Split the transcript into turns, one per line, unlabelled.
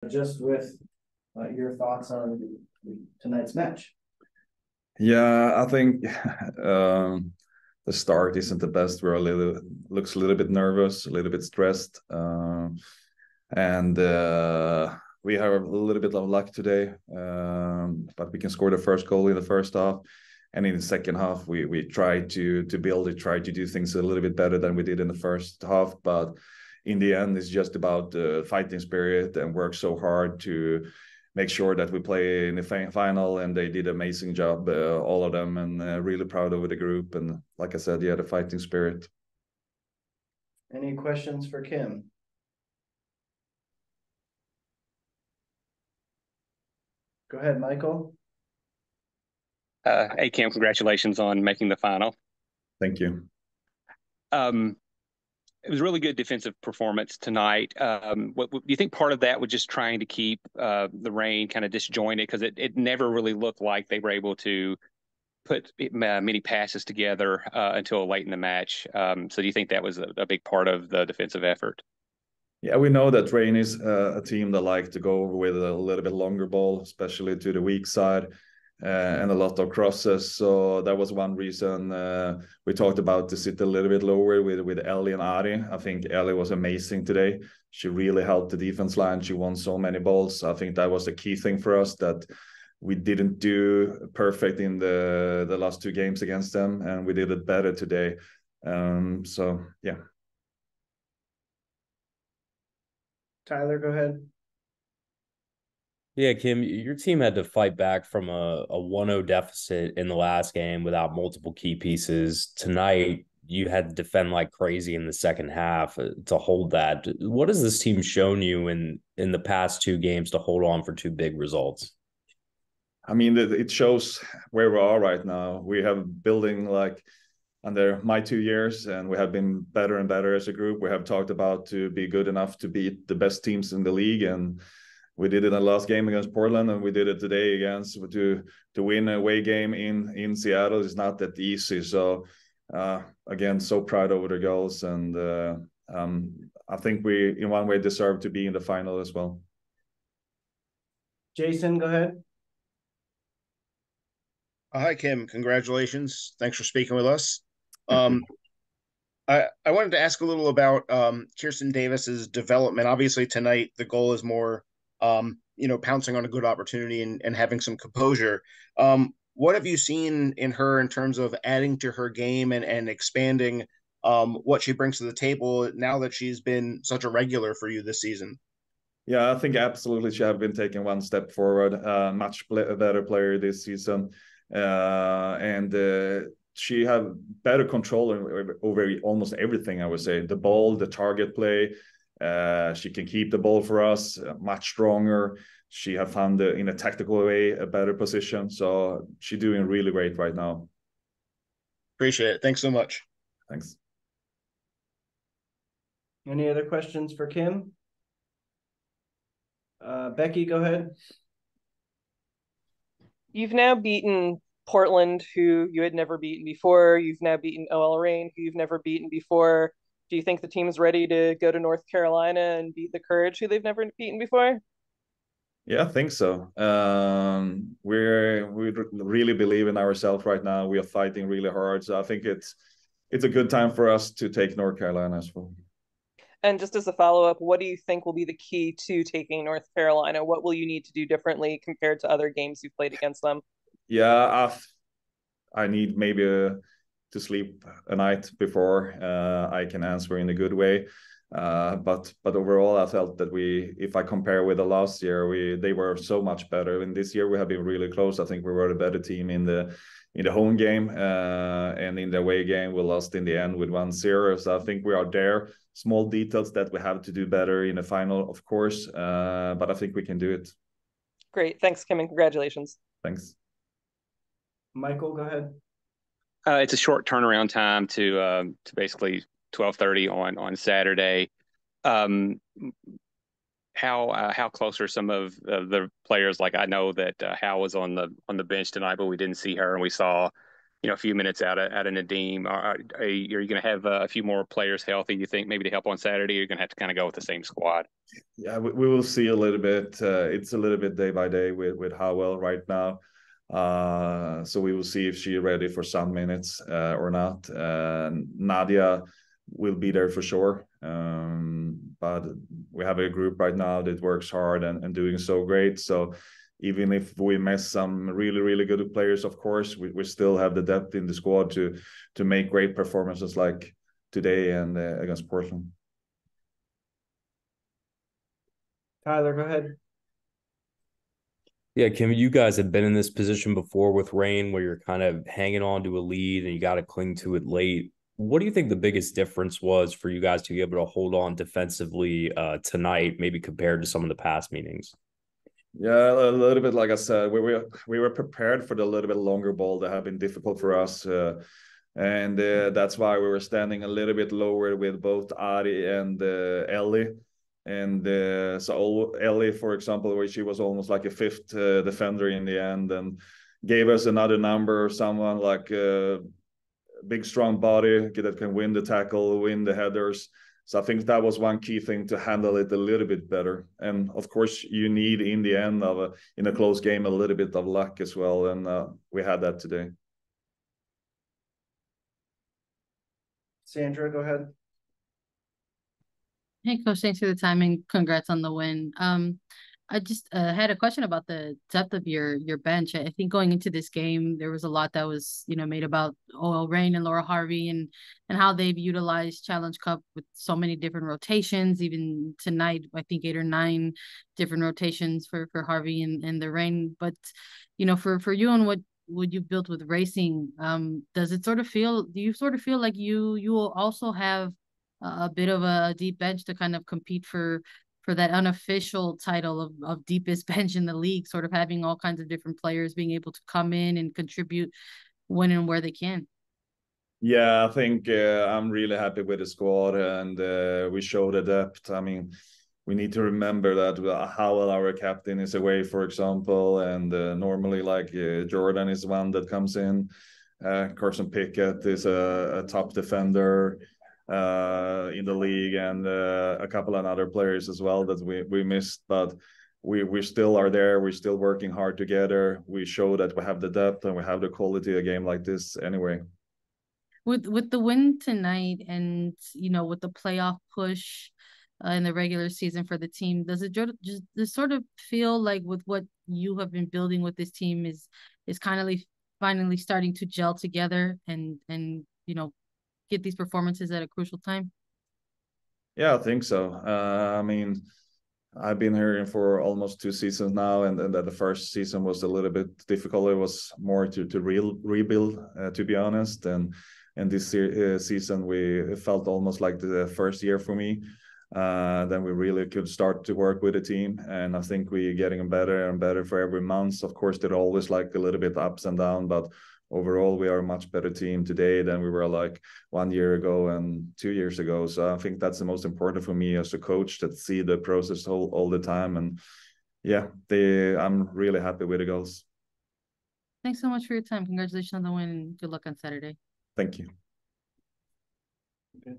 just with your thoughts on tonight's match.
Yeah, I think the start isn't the best. We're looks a little bit nervous, a little bit stressed, and we have a little bit of luck today. But we can score the first goal in the first half, and in the second half we try to build it, try to do things a little bit better than we did in the first half. But in the end, it's just about the fighting spirit and work so hard to make sure that we play in the final, and they did an amazing job, all of them, and really proud of the group. And like I said, yeah, the fighting spirit.
Any questions for Kim? Go ahead, Michael.
Hey, Kim, congratulations on making the final.
Thank you.
Um, it was a really good defensive performance tonight. What do you think part of that was just trying to keep the rain kind of disjointed, because it never really looked like they were able to put many passes together until late in the match. So do you think that was a big part of the defensive effort?
Yeah, we know that Rain is a team that like to go with a little bit longer ball, especially to the weak side, and a lot of crosses. So that was one reason we talked about to sit a little bit lower with Ellie and Ari. I think Ellie was amazing today. She really helped the defense line. She won so many balls. I think that was the key thing for us, that we didn't do perfect in the last two games against them, and we did it better today. So yeah.
Tyler, go ahead.
Yeah, Kim, your team had to fight back from a 1-0 deficit in the last game without multiple key pieces. Tonight, you had to defend like crazy in the second half to hold that. What has this team shown you in the past two games to hold on for two big results?
I mean, it shows where we are right now. We have building like under my 2 years, and we have been better and better as a group. We have talked about to be good enough to beat the best teams in the league, and we did it in the last game against Portland, and we did it today against to win a away game in Seattle. It's not that easy. So again, so proud over the girls, and I think we in one way deserve to be in the final as well.
Jason, go ahead.
Hi, Kim. Congratulations. Thanks for speaking with us. Um, I wanted to ask a little about Kirsten Davis's development. Obviously, tonight the goal is more, pouncing on a good opportunity and having some composure. What have you seen in her in terms of adding to her game and expanding what she brings to the table now that she's been such a regular for you this season?
Yeah, I think absolutely she have been taking one step forward. Much better player this season, and she have better control over almost everything. I would say the ball, the target play. She can keep the ball for us, much stronger. She have found in a tactical way a better position. So she's doing really great right now.
Appreciate it. Thanks so much.
Thanks.
Any other questions for Kim? Becky, go ahead.
You've now beaten Portland, who you had never beaten before. You've now beaten OL Reign, who you've never beaten before. Do you think the team's ready to go to North Carolina and beat the Courage, who they've never beaten before?
Yeah, I think so. We really believe in ourselves right now. We are fighting really hard, so I think it's a good time for us to take North Carolina as well.
And just as a follow-up, what do you think will be the key to taking North Carolina? What will you need to do differently compared to other games you've played against them?
Yeah, I need maybe to sleep a night before I can answer in a good way. But overall, I felt that if I compare with the last year, they were so much better. And this year we have been really close. I think we were the better team in the home game, and in the away game we lost in the end with 1-0. So I think we are there. Small details that we have to do better in the final, of course, but I think we can do it.
Great, thanks, Kim, and congratulations.
Thanks.
Michael, go ahead.
It's a short turnaround time to basically 12:30 on Saturday. How close are some of the players? Like I know that Hal was on the bench tonight, but we didn't see her, and we saw a few minutes out of Nadeem? Are you going to have a few more players healthy, you think, maybe to help on Saturday? Or you're going to have to kind of go with the same squad?
Yeah, we will see a little bit. It's a little bit day by day with Howell right now. So we will see if she's ready for some minutes or not. Nadia will be there for sure. But we have a group right now that works hard and doing so great. So even if we miss some really, really good players, of course, we still have the depth in the squad to make great performances like today and against Portland.
Tyler, go ahead.
Yeah, Kim, you guys have been in this position before with Reign where you're kind of hanging on to a lead and you got to cling to it late. What do you think the biggest difference was for you guys to be able to hold on defensively tonight, maybe compared to some of the past meetings?
Yeah, a little bit like I said, we were prepared for the little bit longer ball that have been difficult for us. And that's why we were standing a little bit lower with both Ari and Ellie. And so Ellie, for example, where she was almost like a fifth defender in the end, and gave us another number, someone like a big, strong body that can win the tackle, win the headers. So I think that was one key thing to handle it a little bit better. And of course, you need in the end of in a close game a little bit of luck as well, and we had that today.
Sandra, go ahead.
Hey, Coach, thanks for the time and congrats on the win. I just had a question about the depth of your bench. I think going into this game, there was a lot that was, made about OL Reign and Laura Harvey and how they've utilized Challenge Cup with so many different rotations. Even tonight, I think 8 or 9 different rotations for Harvey and the Reign. But, for you and what you built with racing, do you sort of feel like you will also have a bit of a deep bench to kind of compete for that unofficial title of deepest bench in the league, sort of having all kinds of different players being able to come in and contribute when and where they can?
Yeah, I think I'm really happy with the squad, and we show the depth. I mean, we need to remember that Howell, our captain, is away, for example, and normally like Jordan is one that comes in. Carson Pickett is a top defender in the league, and a couple of other players as well that we missed, but we still are there. We're still working hard together. We show that we have the depth and we have the quality of a game like this anyway.
With the win tonight and with the playoff push in the regular season for the team, does it just sort of feel like with what you have been building with this team is kind of finally starting to gel together and get these performances at a crucial time?
Yeah, I think so. I mean, I've been here for almost 2 seasons now, and the first season was a little bit difficult. It was more to rebuild, to be honest. And this season, it felt almost like the first year for me. Then we really could start to work with the team, and I think we're getting better and better for every month. Of course, there are always like a little bit ups and downs, but overall, we are a much better team today than we were like 1 year ago and 2 years ago. So I think that's the most important for me as a coach, that see the process all the time. And yeah, I'm really happy with the goals.
Thanks so much for your time. Congratulations on the win and good luck on Saturday.
Thank you.
Okay.